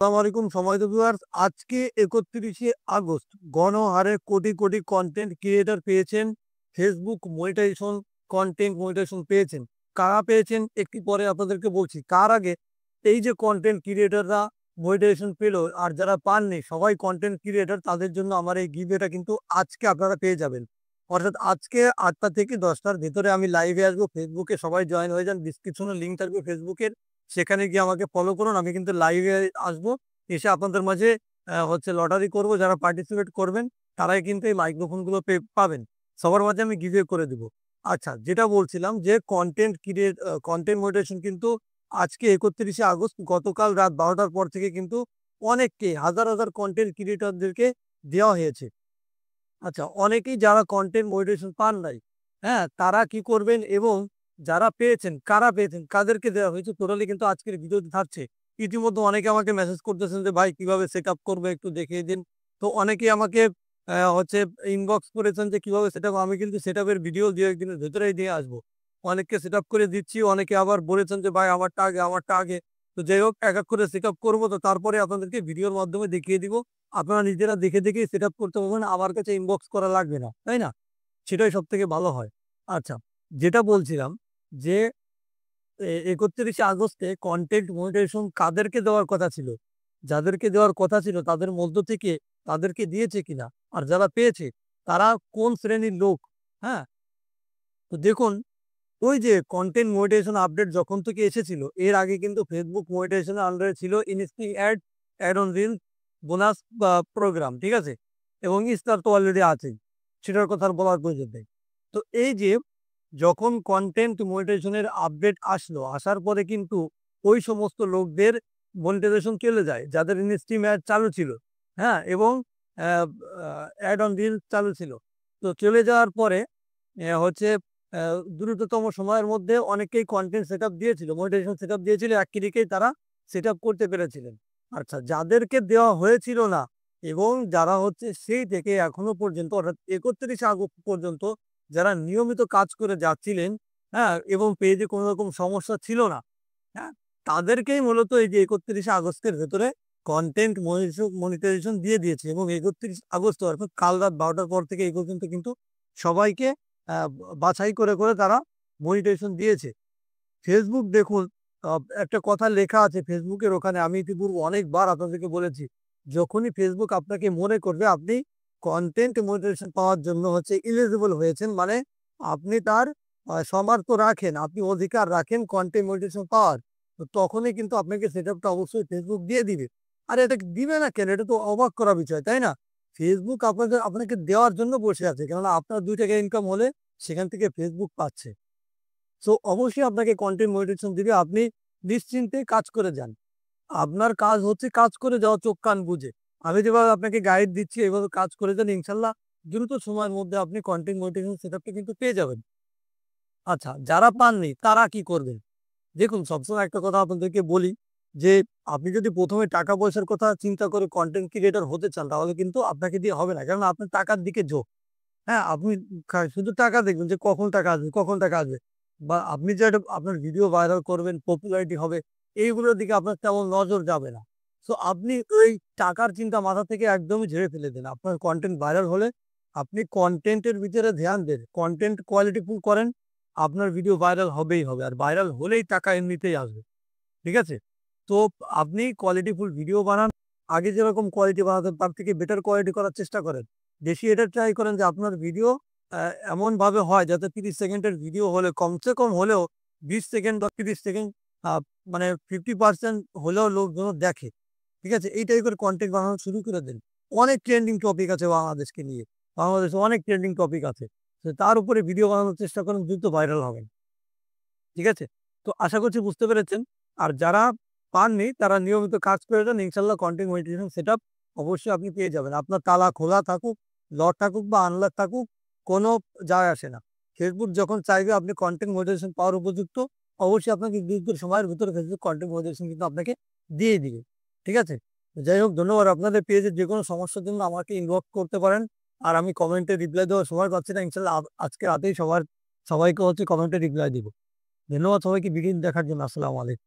আসসালামু আলাইকুম সম্মানিত ভিউয়ার্স। আজকে ৩১শে আগস্ট গণহারে কোটি, কোটি কনটেন্ট ক্রিয়েটর পেয়েছেন ফেসবুক মনিটাইজেশন, কনটেন্ট মনিটাইজেশন পেয়েছেন। কারা পেয়েছেন একটু পরে আপনাদেরকে বলছি। তার আগে এই যে কনটেন্ট ক্রিয়েটররা মনিটাইজেশন পেল আর যারা পাননি সবাই কনটেন্ট ক্রিয়েটর তাদের জন্য আমার এই গিভওয়েটা কিন্তু আজকে আপনারা পেয়ে যাবেন। অর্থাৎ আজকে ৮টা থেকে ১০টার ভেতরে আমি লাইভে আসবো। ফেসবুকে সবাই জয়েন হয়ে যান। ডেসক্রিপশনে লিংক থাকবে ফেসবুকের। সেখানে গিয়ে আমাকে ফলো করুন। আমি কিন্তু লাইভে আসবো। এসে আপনাদের মাঝে লটারি করব। যারা পার্টিসিপেট করবেন তারাই কিন্তু এই মাইক্রোফোনগুলো পাবেন। সবার মাঝে আমি গিভওয়ে করে দিব। আচ্ছা, যেটা বলছিলাম যে কনটেন্ট মনিটাইজেশন কিন্তু আজকে ৩১শে আগস্ট গতকাল রাত ১২টার পর থেকে কিন্তু অনেককে হাজার, হাজার কনটেন্ট ক্রিয়েটরদেরকে দেওয়া হয়েছে। আচ্ছা, অনেকেই যারা কনটেন্ট মনিটাইজেশন পান নাই, হ্যাঁ? তারা কি করবেন এবং যারা পেয়েছেন, কারা পেয়েছেন, কাদেরকে দেওয়া হয়েছে টোটালি কিন্তু আজকের ভিডিওতে থাকছে। ইতিমধ্যে অনেকে আমাকে মেসেজ করতেছেন যে, "ভাই কিভাবে সেটআপ করবো একটু দেখিয়ে দিন।" তো অনেকেই আমাকে হচ্ছে ইনবক্স করেছেন যে কিভাবে সেটআপ আমি কিন্তু সেটআপের ভিডিও ২-১ দিনের ভেতরেই দিয়ে আসবো। অনেককে সেটআপ করে দিচ্ছি, অনেকে আবার বলেছেন যে, "ভাই আমারটা আগে, আমারটা আগে।" তো যাই হোক এক, এক করে সেটআপ করবো তো তারপরে আপনাদেরকে ভিডিওর মাধ্যমে দেখিয়ে দিব। আপনারা নিজেরা দেখে, দেখেই সেটআপ করতে পারবেন। আমার কাছে ইনবক্স করা লাগবে না। তাই না? সেটাই সবথেকে ভালো হয়। আচ্ছা, যেটা বলছিলাম যে ৩১শে আগস্টে কনটেন্ট মনিটাইজেশন কাদেরকে দেওয়ার কথা ছিল? যাদেরকে দেওয়ার কথা ছিল তাদের মধ্য থেকে তাদেরকে দিয়েছে কিনা? আর যারা পেয়েছে তারা কোন শ্রেণীর লোক? হ্যাঁ? তো দেখুন, ওই যে কনটেন্ট মনিটাইজেশন আপডেট যখন থেকে এসেছিল, এর আগে কিন্তু Facebook মনিটাইজেশন এর আন্ডারে ছিল instream ad, ad on reels, bonus programme. ঠিক আছে? এবং স্টার তো অলরেডি আছেই। সেটার কথা আর বলার প্রয়োজন নেই। তো এই যে যখন কনটেন্ট মনিটাইজেশন এর আপডেট আসলো, আসার পরে কিন্তু ওই সমস্ত লোকদের মনিটাইজেশন চলে যায় যাদের ইনস্ট্রিম অ্যাড চালু ছিল। হ্যাঁ? এবং অ্যা আ অ্যাড অন রিলস চালু ছিল। তো চলে যাওয়ার পরে হচ্ছে অ্যা দ্রুততম সময়ের মধ্যে অনেকেই কনটেন্ট সেটআপ দিয়েছিল, মনিটাইজেশন সেটআপ দিয়েছিল। এক ক্লিকেই তারা সেটআপ করতে পেরেছিলেন। আচ্ছা, যাদেরকে দেওয়া হয়েছিল না এবং যারা হচ্ছে সেই থেকে এখনো পর্যন্ত অর্থাৎ ৩১শে আগস্ট পর্যন্ত যারা নিয়মিত কাজ করে যাচ্ছিলেন, হ্যাঁ? এবং পেজে কোনো রকম সমস্যা ছিল না, হ্যাঁ? তাদেরকেই মূলত এই যে ৩১শে আগস্টের ভেতরে কনটেন্ট মনিটাইজেশন দিয়ে দিয়েছে এবং ৩১ আগস্ট অর্থাৎ কাল রাত ১২টার পর থেকে এই পর্যন্ত কিন্তু সবাইকে আ বাছাই করে, করে তারা মনিটাইজেশন দিয়েছে। ফেসবুক দেখুন, আ একটা কথা লেখা আছে ফেসবুকের ওখানে আমি ইতিপূর্বে অনেকবার আপনাদেরকে বলেছি। যখনই ফেসবুক আপনাকে মনে করবে আপনি কনটেন্ট মনিটাইজেশন পাওয়ার জন্য হচ্ছে এলিজিবল হয়েছেন মানে আপনি তার সামর্থ্য রাখেন, আপনি অধিকার রাখেন কনটেন্ট মনিটাইজেশন পাওয়ার। তো তখনই কিন্তু আপনাকে সেটআপটা অবশ্যই ফেসবুক দিয়ে দিবে। আর এটা দিবে না কেন? এটা তো অবাক করা বিষয়, তাই না? ফেসবুক আপনাকে দেওয়ার জন্য বসে আছে। কেননা আপনার ৳২ ইনকাম হলে সেখান থেকে ফেসবুক পাচ্ছে। সো অবশ্যই আপনাকে কনটেন্ট মনিটাইজেশন দিবে। আপনি নিশ্চিন্তে কাজ করে যান। আপনার কাজ হচ্ছে কাজ করে যাওয়া চোখ কান বুজে। আমি যেভাবে আপনাকে গাইড দিচ্ছি এভাবে কাজ করে যান ইনশাআল্লাহ দ্রুত সময়ের মধ্যে আপনি কনটেন্ট মনিটাইজেশন সেটআপটা কিন্তু পেয়ে যাবেন। আচ্ছা, যারা পাননি তারা কি করবেন? দেখুন, সবসময় একটা কথা আপনাদেরকে বলি যে, আপনি যদি ১ম এ টাকা পয়সার কথা চিন্তা করে কনটেন্ট ক্রিয়েটর হতে চান তাহলে কিন্তু আপনাকে দিয়ে হবে না। কেননা আপনার টাকার দিকে ঝোঁক। হ্যাঁ, আপনি শুধু টাকা দেখবেন যে কখন টাকা আসবে, কখন টাকা আসবে। বা আপনি যে একটা আপনার ভিডিও ভাইরাল করবেন, পপুলারিটি হবে, এইগুলোর দিকে আপনার তেমন নজর যাবে না। সো আপনি ওই টাকার চিন্তা মাথা থেকে একদমই ঝেড়ে ফেলে দেন। আপনার কনটেন্ট ভাইরাল হলে আপনি কনটেন্টের ভিতরে ধ্যান দেন। কনটেন্ট কোয়ালিটিফুল করেন, আপনার ভিডিও ভাইরাল হবেই হবে। আর ভাইরাল হলেই টাকা এমনিতেই আসবে। ঠিক আছে? তো আপনি কোয়ালিটিফুল ভিডিও বানান। আগে যেরকম কোয়ালিটি বানাতেন তার থেকে বেটার কোয়ালিটি করার চেষ্টা করেন। বেশি এটা ট্রাই করেন যে আপনার ভিডিও আ এমনভাবে হয় যাতে ৩০ সেকেন্ডের ভিডিও হলে কমসে কম হলেও ২০ সেকেন্ড বা ৩০ সেকেন্ড আ মানে 50% হলেও লোক যেন দেখে। ঠিক আছে? এই টাইপের কনটেন্ট বানানো শুরু করে দেন। অনেক ট্রেন্ডিং টপিক আছে বাংলাদেশকে নিয়ে। বাংলাদেশে অনেক ট্রেন্ডিং টপিক আছে। তো তার উপরে ভিডিও বানানোর চেষ্টা করেন দ্রুত ভাইরাল হবেন। ঠিক আছে? তো আশা করছি বুঝতে পেরেছেন। আর যারা পাননি তারা নিয়মিত কাজ করে যান। ইনশাআল্লাহ কনটেন্ট মনিটাইজেশন সেটআপ অবশ্যই আপনি পেয়ে যাবেন। আপনার তালা খোলা থাকুক, লক থাকুক বা আনলক থাকুক কোনো যায় আসে না। Facebook যখন চাইবে আপনি কনটেন্ট মনিটাইজেশন পাওয়ার উপযুক্ত, অবশ্যই আপনাকে দীর্ঘ সময়ের ভিতরে Facebook কনটেন্ট মনিটাইজেশন কিন্তু আপনাকে দিয়ে দিবে। ঠিক আছে? যাই হোক, ধন্যবাদ। আপনাদের পেজের যেকোনো সমস্যার জন্য আমাকে ইনবক্স করতে পারেন। আর আমি কমেন্টে রিপ্লাই দেওয়ার সময় পাচ্ছি না। ইনশাআল্লাহ আজকে রাতেই সবাইকে হচ্ছে কমেন্টে রিপ্লাই দিব। ধন্যবাদ সবাইকে ভিডিও দেখার জন্য। আসসালামু আলাইকুম।